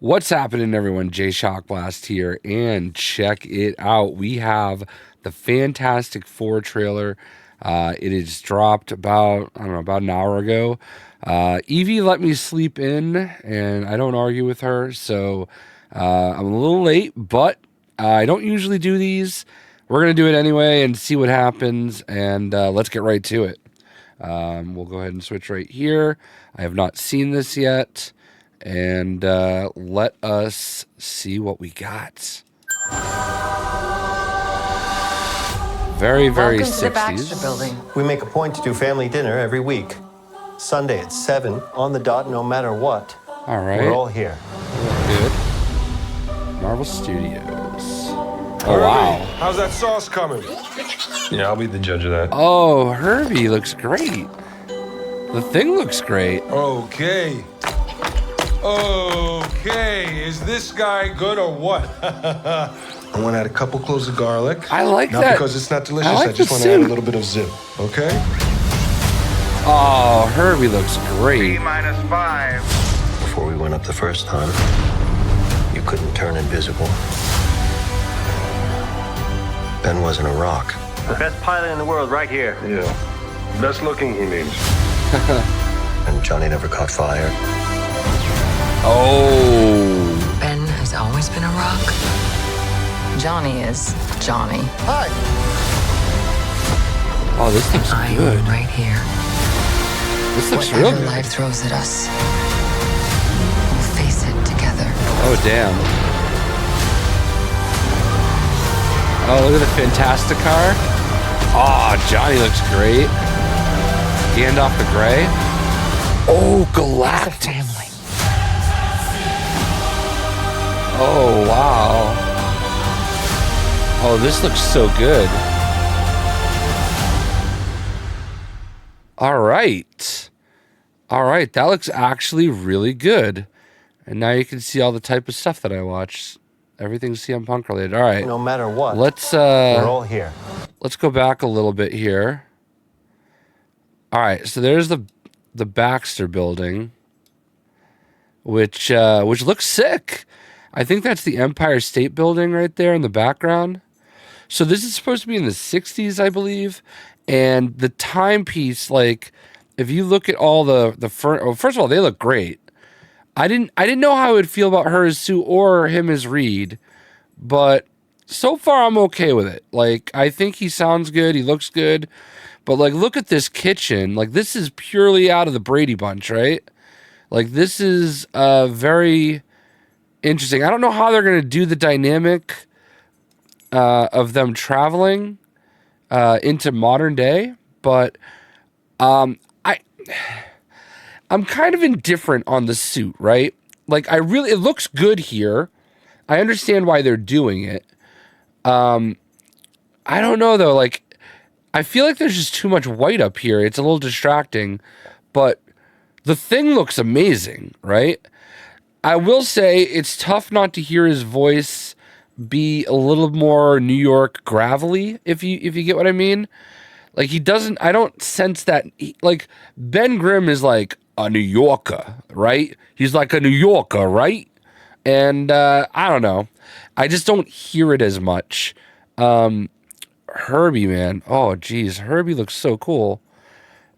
What's happening, everyone? JayShockblast here, and check it out. We have the Fantastic Four trailer. It is dropped about an hour ago. Evie let me sleep in, and I don't argue with her, so I'm a little late, but I don't usually do these. We're gonna do it anyway and see what happens, and let's get right to it. We'll go ahead and switch right here. I have not seen this yet. And let us see what we got. Very, very Welcome 60s. to the Baxter Building. We make a point to do family dinner every week. Sunday at 7 on the dot, no matter what. All right. We're all here. Good. Marvel Studios. Oh, wow. How's that sauce coming? Yeah, I'll be the judge of that. Oh, Herbie looks great. The thing looks great. Okay. Okay, is this guy good or what? I want to add a couple cloves of garlic. I like not that. Not because it's not delicious, I I just want to add a little bit of zip, okay? Oh, Herbie looks great. T-5. Before we went up the first time, you couldn't turn invisible. Ben wasn't a rock. The best pilot in the world right here. Yeah. Best looking, he means. And Johnny never caught fire. Oh. Ben has always been a rock. Johnny is Johnny. Hi. Oh, this looks I good. am right here. This looks Whatever real good. life throws at us, we'll face it together. Oh, damn. Oh, look at the Fantastic car. Oh, Johnny looks great. Gandalf the Grey. Oh, Galactus. Family. Oh, wow. Oh, this looks so good. All right. All right, that looks actually really good. And now you can see all the type of stuff that I watch. Everything's CM Punk related. All right. No matter what, Let's we're all here. let's go back a little bit here. All right, so there's the Baxter building, which looks sick. I think that's the Empire State Building right there in the background. So this is supposed to be in the 60s, I believe. And the timepiece, like, if you look at all well, first of all, they look great. I didn't know how I would feel about her as Sue or him as Reed, but so far I'm okay with it. Like, I think he sounds good, he looks good, but like, look at this kitchen. Like, this is purely out of the Brady Bunch, right? Like, this is very interesting. I don't know how they're going to do the dynamic of them traveling into modern day, but I'm kind of indifferent on the suit, right? Like, it looks good here. I understand why they're doing it. I don't know though. Like, I feel like there's just too much white up here. It's a little distracting, but the thing looks amazing, right? I will say it's tough not to hear his voice be a little more New York gravelly, if you get what I mean. Like, I don't sense that. Like, Ben Grimm is like a New Yorker, right? He's like a New Yorker, right? And I don't know. I just don't hear it as much. Herbie, man. Oh, geez. Herbie looks so cool.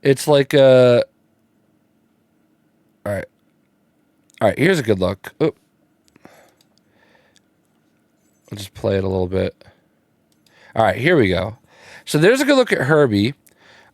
It's like a... All right. All right, here's a good look. Oop. I'll just play it a little bit. All right, here we go. So there's a good look at Herbie.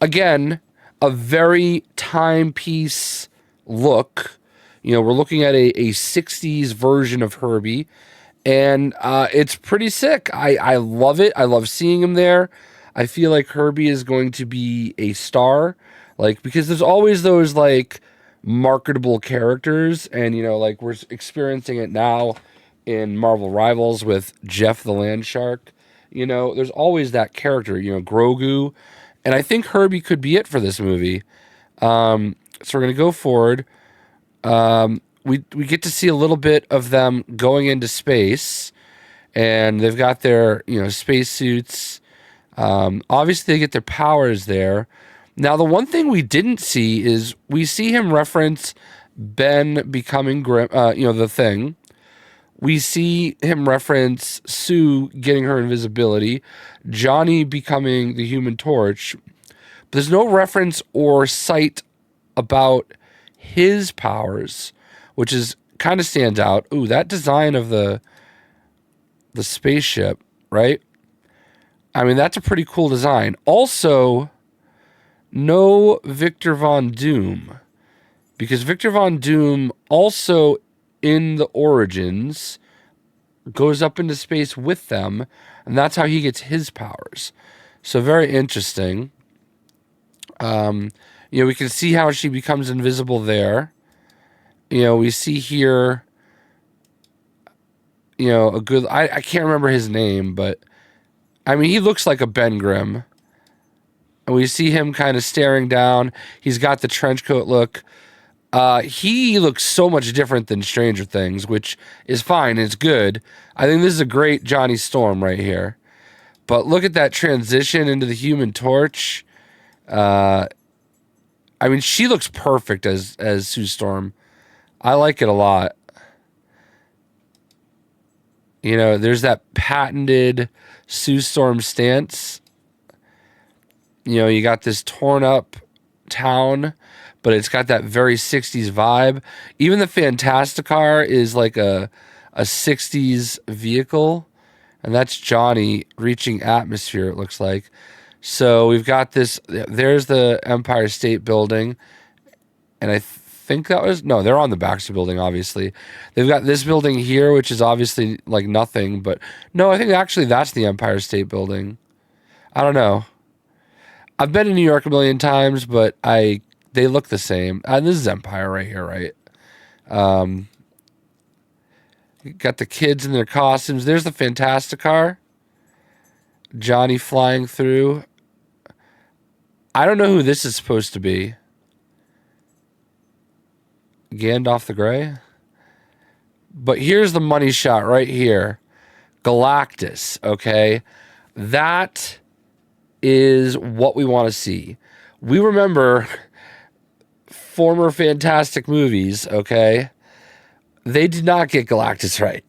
Again, a very timepiece look. You know, we're looking at a 60s version of Herbie. And it's pretty sick. I love it. I love seeing him there. I feel like Herbie is going to be a star. Like, because there's always those, like, marketable characters, and you know, like, we're experiencing it now in Marvel Rivals with Jeff the Land Shark. You know, there's always that character, you know, Grogu, and I think Herbie could be it for this movie. So we're gonna go forward. We get to see a little bit of them going into space, and they've got their, you know, space suits. Obviously they get their powers there. Now, the one thing we didn't see is we see him reference Ben becoming Grimm, you know, the Thing. We see him reference Sue getting her invisibility, Johnny becoming the Human Torch. But there's no reference or sight about his powers, which is kind of stands out. Ooh, that design of the spaceship, right? I mean, that's a pretty cool design. Also, no Victor Von Doom, because Victor Von Doom also in the Origins goes up into space with them, and that's how he gets his powers. So very interesting. We can see how she becomes invisible there. We see here, a good, I can't remember his name, but I mean, he looks like a Ben Grimm. And we see him kind of staring down. He's got the trench coat look. He looks so much different than Stranger Things, which is fine. It's good. I think this is a great Johnny Storm right here. But look at that transition into the Human Torch. I mean, she looks perfect as Sue Storm. I like it a lot. There's that patented Sue Storm stance. You got this torn up town, but it's got that very 60s vibe. Even the Fantasticar is like a 60s vehicle, and that's Johnny reaching atmosphere, it looks like. So we've got this, there's the Empire State Building, and I think that was, no, they're on the Baxter Building, obviously. They've got this building here, which is obviously like nothing, but no, I think actually that's the Empire State Building. I don't know. I've been in New York a million times, but they look the same. This is Empire right here, right? Got the kids in their costumes. There's the Fantasticar. Johnny flying through. I don't know who this is supposed to be. Gandalf the Grey? But here's the money shot right here. Galactus, okay? That is what we want to see. We remember former Fantastic movies, okay? They did not get Galactus right.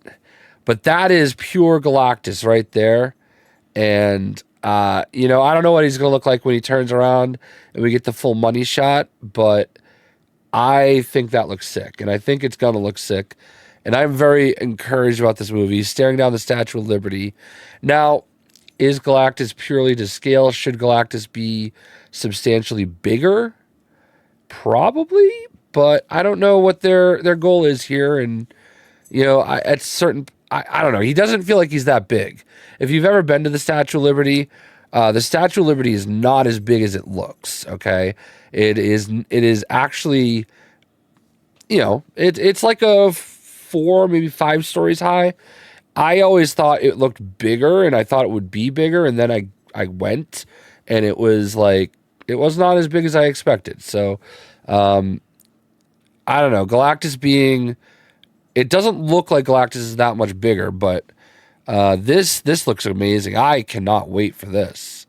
But that is pure Galactus right there. And, I don't know what he's going to look like when he turns around and we get the full money shot, but I think that looks sick. And I think it's going to look sick. And I'm very encouraged about this movie. He's staring down the Statue of Liberty. Now, is Galactus purely to scale? Should Galactus be substantially bigger? Probably, but I don't know what their goal is here. And, I don't know. He doesn't feel like he's that big. If you've ever been to the Statue of Liberty, the Statue of Liberty is not as big as it looks, okay? It is actually, it's like a 4, maybe 5 stories high. I always thought it looked bigger, and I thought it would be bigger, and then I went, and it was like, it was not as big as I expected. So, I don't know. Galactus being, it doesn't look like Galactus is that much bigger, but this looks amazing. I cannot wait for this.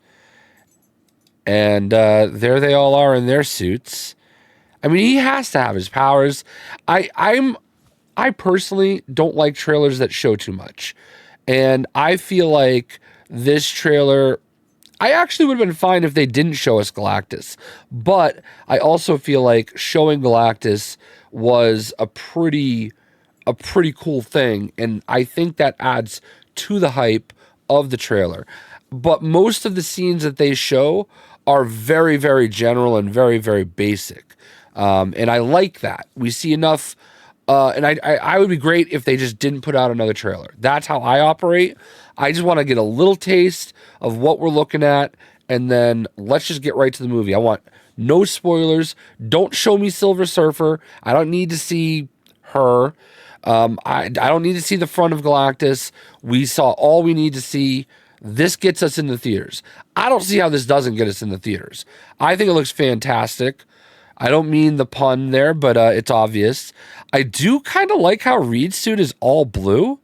And there they all are in their suits. I mean, he has to have his powers. I personally don't like trailers that show too much. And I feel like this trailer, I actually would have been fine if they didn't show us Galactus. But I also feel like showing Galactus was a pretty cool thing. And I think that adds to the hype of the trailer. But most of the scenes that they show are very, very general and very, very basic. And I like that. We see enough. And I would be great if they just didn't put out another trailer. That's how I operate. I just want to get a little taste of what we're looking at, and then let's just get right to the movie. I want no spoilers. Don't show me Silver Surfer. I don't need to see her. I don't need to see the front of Galactus. We saw all we need to see. This gets us in the theaters. I don't see how this doesn't get us in the theaters. I think it looks fantastic. I don't mean the pun there, but it's obvious. I do kind of like how Reed's suit is all blue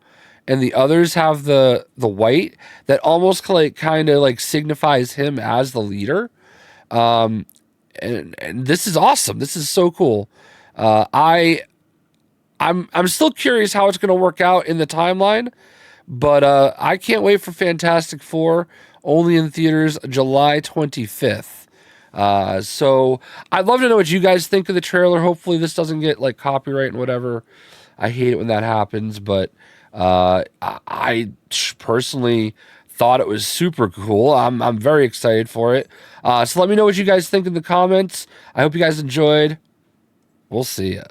and the others have the white that almost kind of signifies him as the leader. And this is awesome. This is so cool. I I'm still curious how it's going to work out in the timeline, but I can't wait for Fantastic Four, only in theaters July 25th. So I'd love to know what you guys think of the trailer. Hopefully this doesn't get like copyright and whatever. I hate it when that happens, but I personally thought it was super cool. I'm very excited for it. So let me know what you guys think in the comments. I hope you guys enjoyed. We'll see ya.